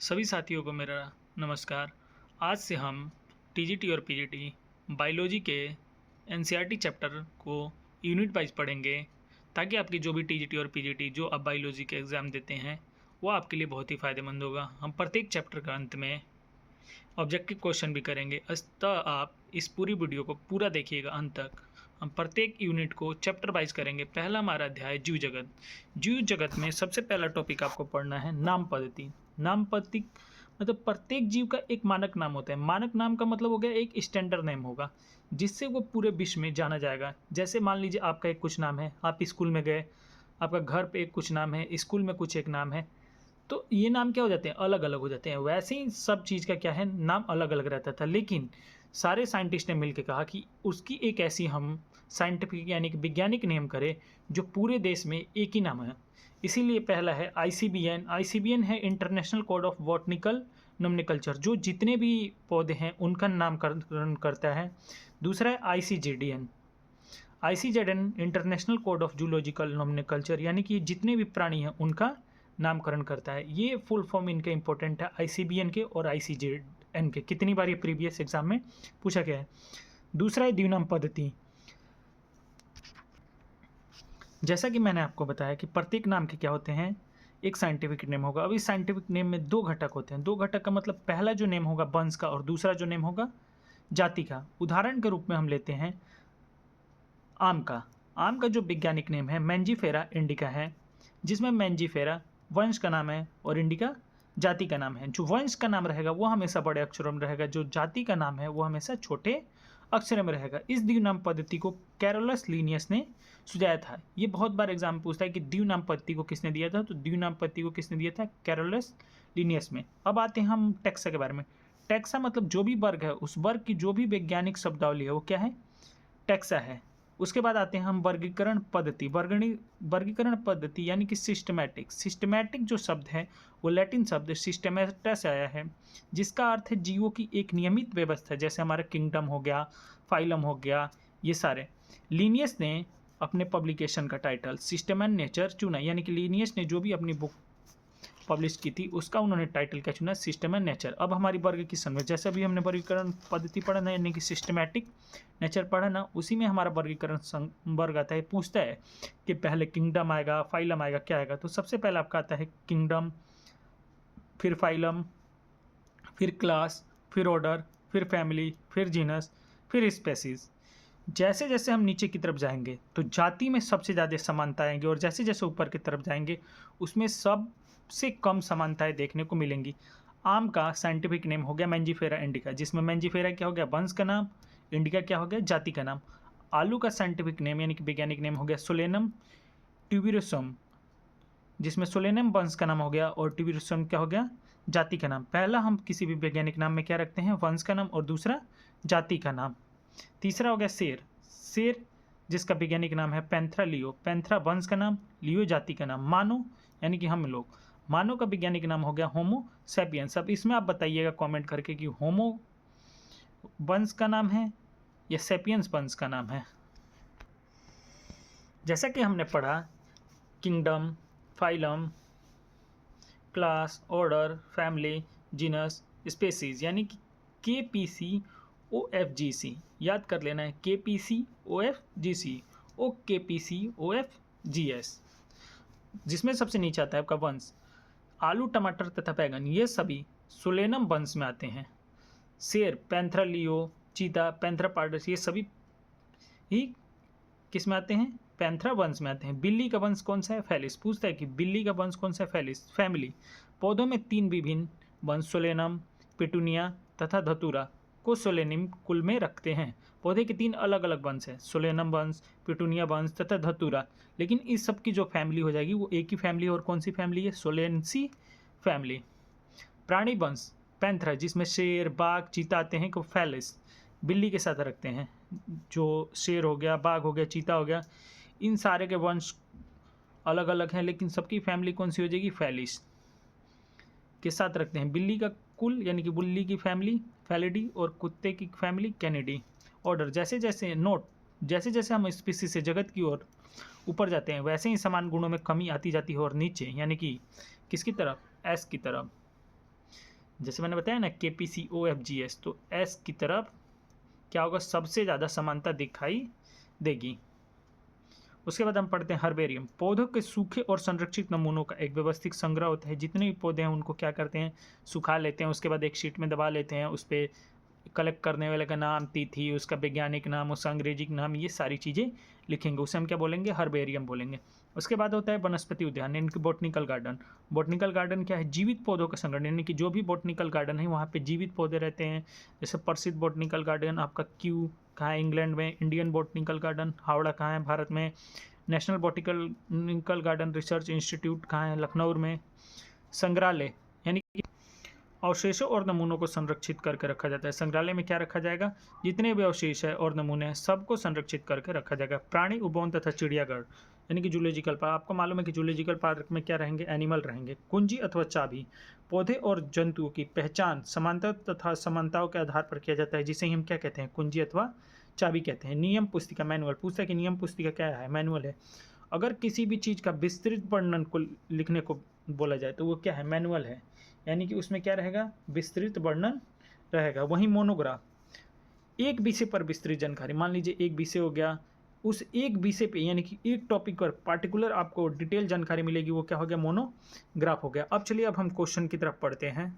सभी साथियों को मेरा नमस्कार। आज से हम टीजीटी और पीजीटी बायोलॉजी के एनसीईआरटी चैप्टर को यूनिट वाइज पढ़ेंगे, ताकि आपकी जो भी टीजीटी और पीजीटी जो आप बायोलॉजी के एग्ज़ाम देते हैं वो आपके लिए बहुत ही फ़ायदेमंद होगा। हम प्रत्येक चैप्टर का अंत में ऑब्जेक्टिव क्वेश्चन भी करेंगे, अतः आप इस पूरी वीडियो को पूरा देखिएगा अंत तक। हम प्रत्येक यूनिट को चैप्टर वाइज करेंगे। पहला हमारा अध्याय जीव जगत। जीव जगत में सबसे पहला टॉपिक आपको पढ़ना है नाम पद्धति। नाम पद्धति मतलब प्रत्येक जीव का एक मानक नाम होता है। मानक नाम का मतलब हो गया एक स्टैंडर्ड नेम होगा जिससे वो पूरे विश्व में जाना जाएगा। जैसे मान लीजिए आपका एक कुछ नाम है, आप स्कूल में गए, आपका घर पे एक कुछ नाम है, स्कूल में कुछ एक नाम है, तो ये नाम क्या हो जाते हैं, अलग अलग हो जाते हैं। वैसे ही सब चीज़ का क्या है, नाम अलग अलग रहता था, लेकिन सारे साइंटिस्ट ने मिलकर कहा कि उसकी एक ऐसी हम साइंटिफिक यानी कि वैज्ञानिक नेम करें जो पूरे देश में एक ही नाम है। इसीलिए पहला है आईसीबीएन। आईसीबीएन है international code of botanical nomenclature, जो जितने भी पौधे हैं उनका नामकरण करता है। दूसरा है ICZDN. ICZN international code of zoological nomenclature, यानी कि जितने भी प्राणी हैं उनका नामकरण करता है। ये फुल फॉर्म इनके इंपॉर्टेंट है, आईसीबीएन के और आईसीजेडएन के। कितनी बार ये प्रीवियस एग्जाम में पूछा गया है। दूसरा है द्विनाम पद्धति। जैसा कि मैंने आपको बताया कि प्रत्येक नाम के क्या होते हैं, एक साइंटिफिक नेम होगा। अब इस साइंटिफिक नेम में दो घटक होते हैं। दो घटक का मतलब पहला जो नेम होगा वंश का और दूसरा जो नेम होगा जाति का। उदाहरण के रूप में हम लेते हैं आम का। आम का जो वैज्ञानिक नेम है मैंजीफेरा इंडिका है, जिसमें मैंजीफेरा वंश का नाम है और इंडिका जाति का नाम है। जो वंश का नाम रहेगा वो हमेशा बड़े अक्षरों में रहेगा, जो जाति का नाम है वो हमेशा छोटे अक्षरों में रहेगा। इस द्विनाम पद्धति को कैरोलस लिनियस ने सुझाया था। ये बहुत बार एग्जाम में पूछता है कि द्विनाम पद्धति को किसने दिया था, तो द्विनाम पद्धति को किसने दिया था, कैरोलस लिनियस में। अब आते हैं हम टैक्सा के बारे में। टैक्सा मतलब जो भी वर्ग है उस वर्ग की जो भी वैज्ञानिक शब्दावली है वो क्या है, टैक्सा है। उसके बाद आते हैं हम वर्गीकरण पद्धति। वर्गीकरण पद्धति यानी कि सिस्टमैटिक। सिस्टमैटिक जो शब्द है वो लैटिन शब्द सिस्टमेटा से आया है, जिसका अर्थ है जीवों की एक नियमित व्यवस्था। जैसे हमारा किंगडम हो गया, फाइलम हो गया, ये सारे। लीनियस ने अपने पब्लिकेशन का टाइटल सिस्टम एंड नेचर चुना, यानी कि लीनियस ने जो भी अपनी बुक पब्लिश की थी उसका उन्होंने टाइटल क्या चुना, सिस्टम एंड नेचर। अब हमारी वर्ग की संरचना, जैसे अभी हमने वर्गीकरण पद्धति पढ़ा ना, यानी कि सिस्टमैटिक नेचर पढ़ा ना, उसी में हमारा वर्गीकरण वर्ग आता है। पूछता है कि पहले किंगडम आएगा, फाइलम आएगा, क्या आएगा, तो सबसे पहले आपका आता है किंगडम, फिर फाइलम, फिर क्लास, फिर ऑर्डर, फिर फैमिली, फिर जीनस, फिर स्पेसीज। जैसे जैसे हम नीचे की तरफ जाएंगे तो जाति में सबसे ज़्यादा समानता आएंगी, और जैसे जैसे ऊपर की तरफ जाएंगे उसमें सबसे कम समानताएं देखने को मिलेंगी। आम का साइंटिफिक नेम हो गया मैंजीफेरा इंडिका, जिसमें मैंजीफेरा क्या हो गया, वंश का नाम, इंडिका क्या हो गया, जाति का नाम। आलू का साइंटिफिक नेम यानी कि वैज्ञानिक नेम हो गया सोलेनम ट्यूबिरोसम, जिसमें सोलेनम वंश का नाम हो गया और ट्यूबिरोसम क्या हो गया, जाति का नाम। पहला हम किसी भी वैज्ञानिक नाम में क्या रखते हैं, वंश का नाम, और दूसरा जाति का नाम। तीसरा हो गया शेर। शेर जिसका वैज्ञानिक नाम है पैंथरा लियो। पैंथरा वंश का नाम, लियो जाति का नाम। मानो यानी कि हम लोग, मानो का वैज्ञानिक नाम हो गया होमो सैपियंस। अब इसमें आप बताइएगा कमेंट करके कि होमो वंश का नाम है या सैपियंस वंश का नाम है। जैसा कि हमने पढ़ा kingdom, phylum, class, order, family, genus, species, यानी कि KPCOFGC याद कर लेना है, KPCOFGC, OKPCOFGS। जिसमें सबसे नीचे आता है आपका वंश। आलू, टमाटर तथा बैगन ये सभी सोलेनम वंश में आते हैं। शेर, पैंथरा लियो, चीता, पैंथरा पार्डस, ये सभी ही किस में आते हैं, पैंथरा वंश में आते हैं। बिल्ली का वंश कौन सा है, फेलिस। पूछता है कि बिल्ली का वंश कौन सा है, फेलिस। फैमिली, पौधों में तीन विभिन्न वंश सोलेनम, पिटूनिया तथा धतूरा को सोलेनिम कुल में रखते हैं। पौधे के तीन अलग अलग वंश है, सोलेनम वंश, पिटूनिया वंश तथा धतूरा, लेकिन इस सब की जो फैमिली हो जाएगी वो एक ही फैमिली, और कौन सी फैमिली है, सोलेंसी फैमिली। प्राणी वंश पैंथरा, जिसमें शेर, बाघ, चीता आते हैं, को फेलिस बिल्ली के साथ रखते हैं। जो शेर हो गया, बाघ हो गया, चीता हो गया, इन सारे के वंश अलग अलग हैं, लेकिन सबकी फैमिली कौन सी हो जाएगी, फेलिस के साथ रखते हैं। बिल्ली का कुल यानी कि बिल्ली की फैमिली फैलिडी, और कुत्ते की फैमिली कैनिडी। ऑर्डर, जैसे जैसे नोट, जैसे जैसे हम स्पीसीज से जगत की ओर ऊपर जाते हैं वैसे ही समान गुणों में कमी आती जाती है, और नीचे यानी कि किसकी तरफ, एस की तरफ। जैसे मैंने बताया ना KPCOFGS, तो S की तरफ क्या होगा, सबसे ज़्यादा समानता दिखाई देगी। उसके बाद हम पढ़ते हैं हर्बेरियम। पौधों के सूखे और संरक्षित नमूनों का एक व्यवस्थित संग्रह होता है। जितने भी पौधे हैं उनको क्या करते हैं, सुखा लेते हैं, उसके बाद एक शीट में दबा लेते हैं, उस पर कलेक्ट करने वाले का नाम, तिथि, उसका वैज्ञानिक नाम, उसका अंग्रेजी नाम, ये सारी चीज़ें लिखेंगे, उसे हम क्या बोलेंगे, हर्बेरियम बोलेंगे। उसके बाद होता है वनस्पति उद्यान यानी कि बॉटनिकल गार्डन। बॉटनिकल गार्डन क्या है, जीवित पौधों का संग्रह, यानी कि जो भी बॉटनिकल गार्डन है वहाँ पे जीवित पौधे रहते हैं। जैसे प्रसिद्ध बॉटनिकल गार्डन आपका क्यू कहाँ है, इंग्लैंड में। इंडियन बॉटनिकल गार्डन हावड़ा कहाँ है, भारत में। National botanical garden research institute कहाँ है, लखनऊ में। संग्रहालय यानी कि अवशेषों और नमूनों को संरक्षित करके रखा जाता है। संग्रहालय में क्या रखा जाएगा, जितने भी अवशेष है और नमूने हैं सबको संरक्षित करके रखा जाएगा। प्राणी उद्यान तथा चिड़ियाघर यानी कि जूलॉजिकल पार्क, आपको मालूम है कि जूलॉजिकल पार्क में क्या रहेंगे, एनिमल रहेंगे। कुंजी अथवा चाबी, पौधे और जंतुओं की पहचान समानता तथा समानताओं के आधार पर किया जाता है, जिसे हम क्या कहते हैं, कुंजी अथवा चाबी कहते हैं। नियम पुस्तिका, मैनुअल, पूछता है कि नियम पुस्तिका क्या है, मैनुअल है। अगर किसी भी चीज़ का विस्तृत वर्णन को लिखने को बोला जाए तो वो क्या है, मैनुअल है, यानी कि उसमें क्या रहेगा, विस्तृत वर्णन रहेगा। वहीं मोनोग्राफ, एक विषय पर विस्तृत जानकारी, मान लीजिए एक विषय हो गया, उस एक विषय पे यानी कि एक टॉपिक पर पार्टिकुलर आपको डिटेल जानकारी मिलेगी, वो क्या हो गया, मोनोग्राफ हो गया। अब चलिए अब हम क्वेश्चन की तरफ पढ़ते हैं।